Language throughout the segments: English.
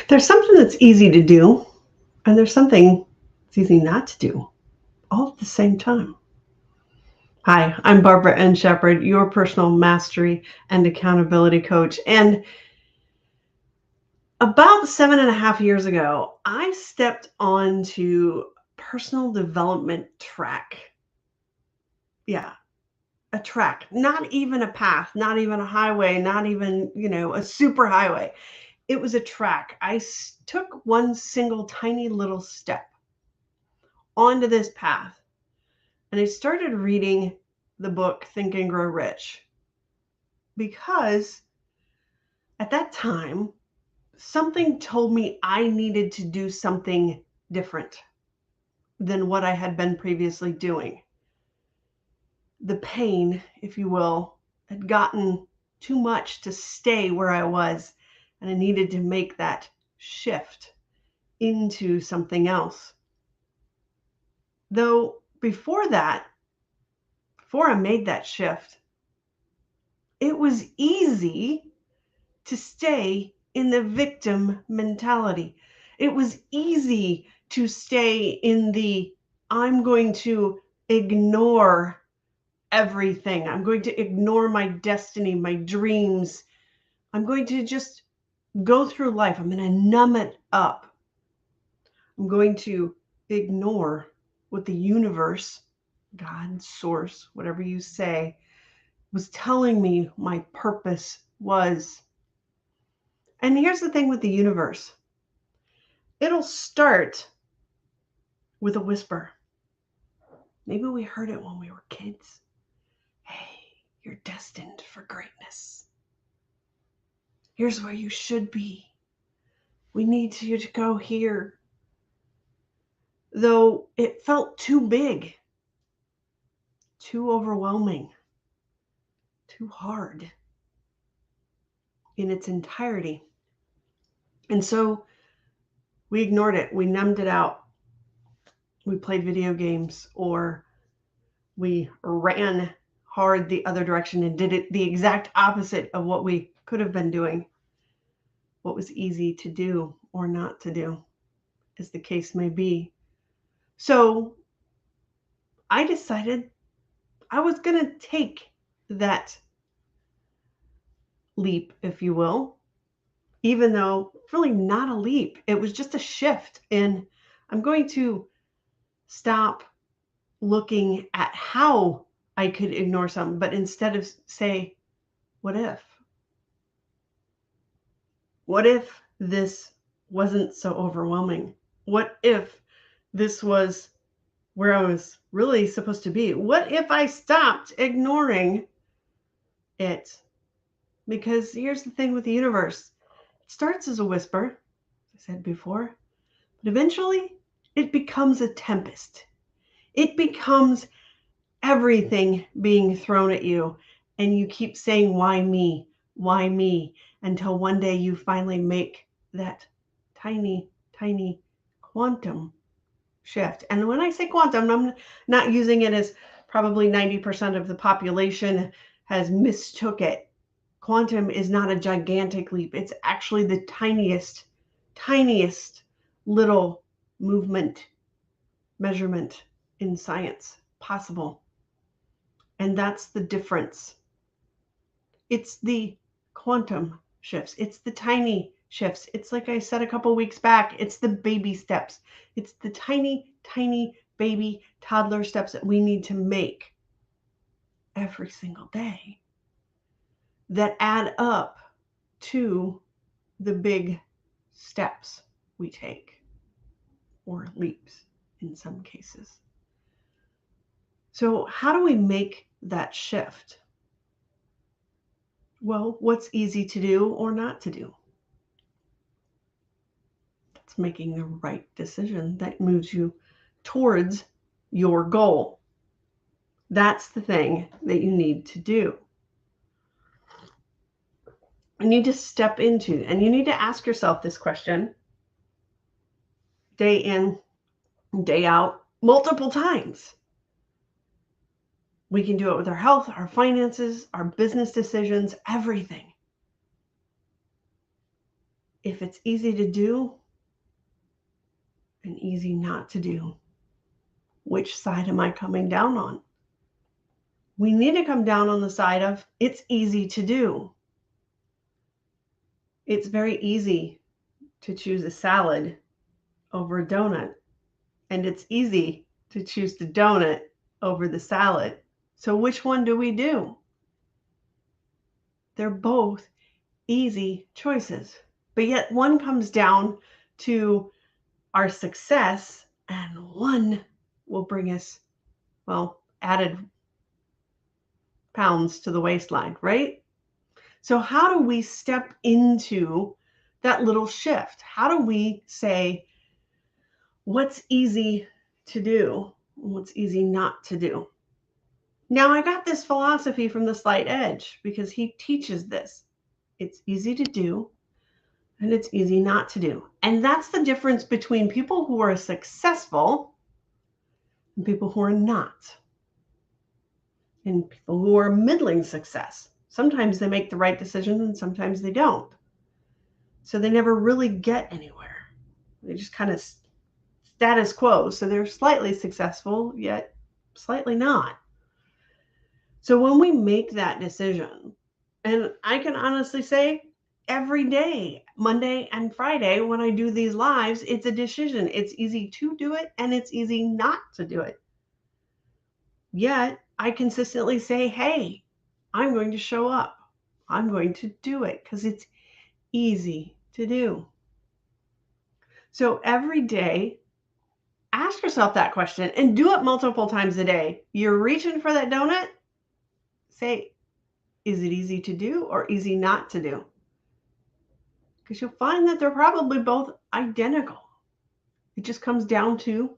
There's something that's easy to do, and there's something that's easy not to do all at the same time. Hi, I'm Barbara N. Shepherd, your personal mastery and accountability coach. And about 7.5 years ago, I stepped onto personal development track. Yeah, a track, not even a path, not even a highway, not even, a super highway. It was a track. Took one single tiny little step onto this path. And I started reading the book Think and Grow Rich because at that time, something told me I needed to do something different than what I had been previously doing. The pain, if you will, had gotten too much to stay where I was, and I needed to make that shift into something else. Though before I made that shift, it was easy to stay in the victim mentality. It was easy to stay in the I'm going to ignore everything. I'm going to ignore my destiny, my dreams. I'm going to just go through life. I'm going to numb it up. I'm going to ignore what the universe, God, source, whatever you say, was telling me my purpose was. And here's the thing with the universe. It'll start with a whisper. Maybe we heard it when we were kids. Hey, you're destined for greatness. Here's where you should be. We need you to go here. Though it felt too big, too overwhelming, too hard in its entirety. And so we ignored it. We numbed it out. We played video games, or we ran hard the other direction and did it the exact opposite of what we could have been doing, what was easy to do or not to do, as the case may be. So I decided I was going to take that leap, if you will, even though really not a leap. It was just a shift. And I'm going to stop looking at how I could ignore something, but instead of say, what if? What if this wasn't so overwhelming? What if this was where I was really supposed to be? What if I stopped ignoring it? Because here's the thing with the universe. It starts as a whisper, as I said before, but eventually it becomes a tempest. It becomes everything being thrown at you, and you keep saying, why me? Why me? Until one day you finally make that tiny, tiny quantum shift. And when I say quantum, I'm not using it as probably 90% of the population has mistook it. Quantum is not a gigantic leap. It's actually the tiniest, tiniest little movement measurement in science possible. And that's the difference. It's the quantum shifts. It's the tiny shifts. It's like I said a couple weeks back, it's the baby steps. It's the tiny, tiny baby toddler steps that we need to make every single day that add up to the big steps we take, or leaps in some cases. So how do we make that shift? Well, what's easy to do or not to do? That's making the right decision that moves you towards your goal. That's the thing that you need to do. You need to step into, and you need to ask yourself this question day in, day out, multiple times. We can do it with our health, our finances, our business decisions, everything. if it's easy to do and easy not to do, which side am I coming down on? We need to come down on the side of it's easy to do. It's very easy to choose a salad over a donut, and it's easy to choose the donut over the salad. So which one do we do? They're both easy choices, but yet one comes down to our success and one will bring us, well, added pounds to the waistline, right? So how do we step into that little shift? How do we say what's easy to do and what's easy not to do? Now, I got this philosophy from the Slight Edge because he teaches this. It's easy to do and it's easy not to do. And that's the difference between people who are successful and people who are not. And people who are middling success. Sometimes they make the right decision and sometimes they don't. So they never really get anywhere. They just kind of status quo. So they're slightly successful, yet slightly not. So when we make that decision, and I can honestly say every day, Monday and Friday, when I do these lives, it's a decision. It's easy to do it and it's easy not to do it. Yet I consistently say, hey, I'm going to show up. I'm going to do it because it's easy to do. So every day, ask yourself that question and do it multiple times a day. You're reaching for that donut? Say, is it easy to do or easy not to do? Because you'll find that they're probably both identical. It just comes down to,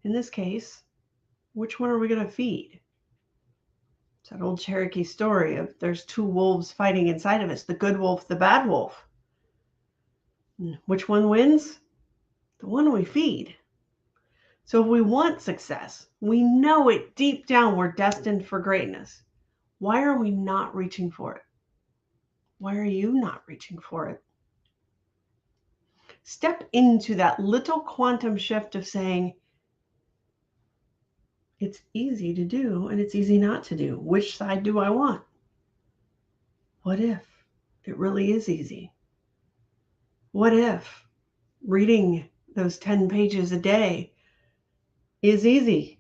in this case, which one are we going to feed? It's that old Cherokee story of there's two wolves fighting inside of us, the good wolf, the bad wolf. And which one wins? The one we feed. So if we want success, we know it deep down we're destined for greatness. Why are we not reaching for it? Why are you not reaching for it? Step into that little quantum shift of saying, it's easy to do and it's easy not to do. Which side do I want? What if it really is easy? What if reading those 10 pages a day is easy?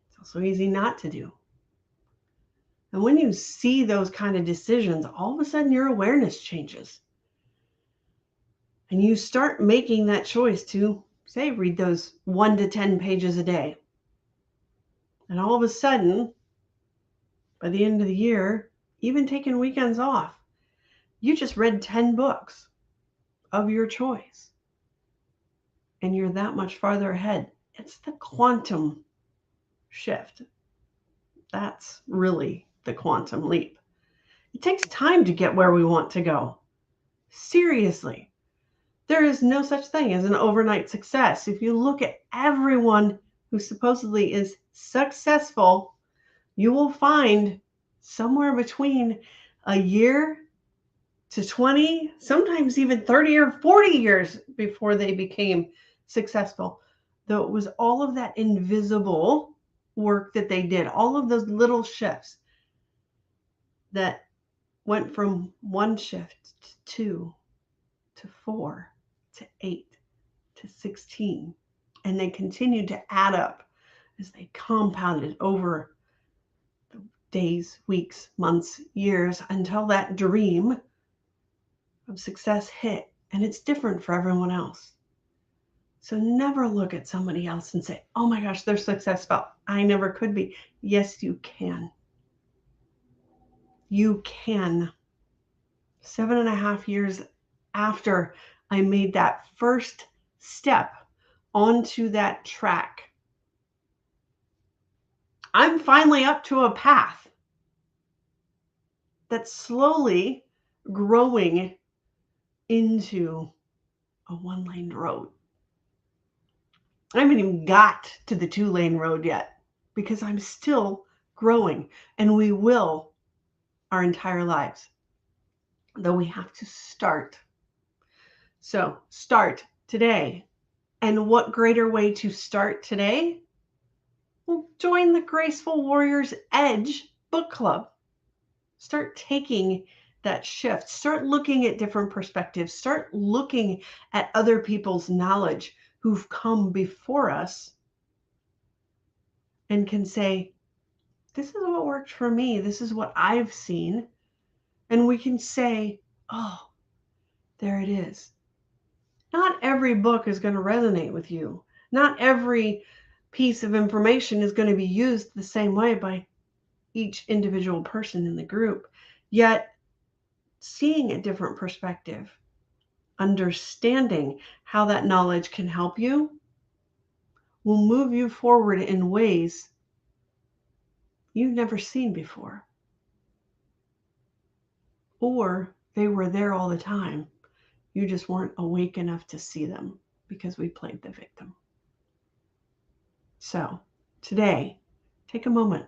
It's also easy not to do. And when you see those kind of decisions, all of a sudden your awareness changes. And you start making that choice to, say, read those 1 to 10 pages a day. And all of a sudden, by the end of the year, even taking weekends off, you just read 10 books of your choice. And you're that much farther ahead. It's the quantum shift. That's really the quantum leap. It takes time to get where we want to go. Seriously. There is no such thing as an overnight success. If you look at everyone who supposedly is successful, you will find somewhere between a year to 20, sometimes even 30 or 40 years before they became successful. Though it was all of that invisible work that they did, all of those little shifts that went from 1 shift to 2 to 4 to 8 to 16. And they continued to add up as they compounded over the days, weeks, months, years until that dream of success hit. And it's different for everyone else. So never look at somebody else and say, oh my gosh, they're successful. I never could be. Yes, you can. You can. 7.5 years after I made that first step onto that track, I'm finally up to a path that's slowly growing into a 1-lane road. I haven't even got to the 2-lane road yet because I'm still growing, and we will our entire lives. Though we have to start So start today. And what greater way to start today? Well, join the Graceful Warriors Edge book club. Start taking that shift. Start looking at different perspectives. Start looking at other people's knowledge who've come before us and can say, this is what worked for me. This is what I've seen. And we can say, oh, there it is. Not every book is going to resonate with you. Not every piece of information is going to be used the same way by each individual person in the group. Yet, seeing a different perspective, understanding how that knowledge can help you, will move you forward in ways you've never seen before. Or they were there all the time. You just weren't awake enough to see them because we played the victim. So today, take a moment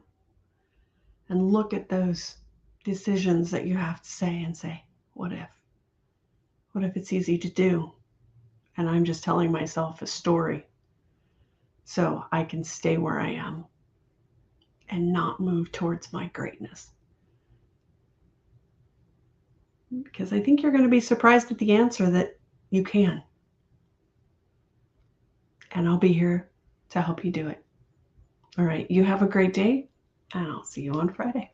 and look at those decisions that you have to say and say, what if? What if it's easy to do? And I'm just telling myself a story so I can stay where I am and not move towards my greatness. Because I think you're going to be surprised at the answer that you can. And I'll be here to help you do it. All right, you have a great day, and I'll see you on Friday.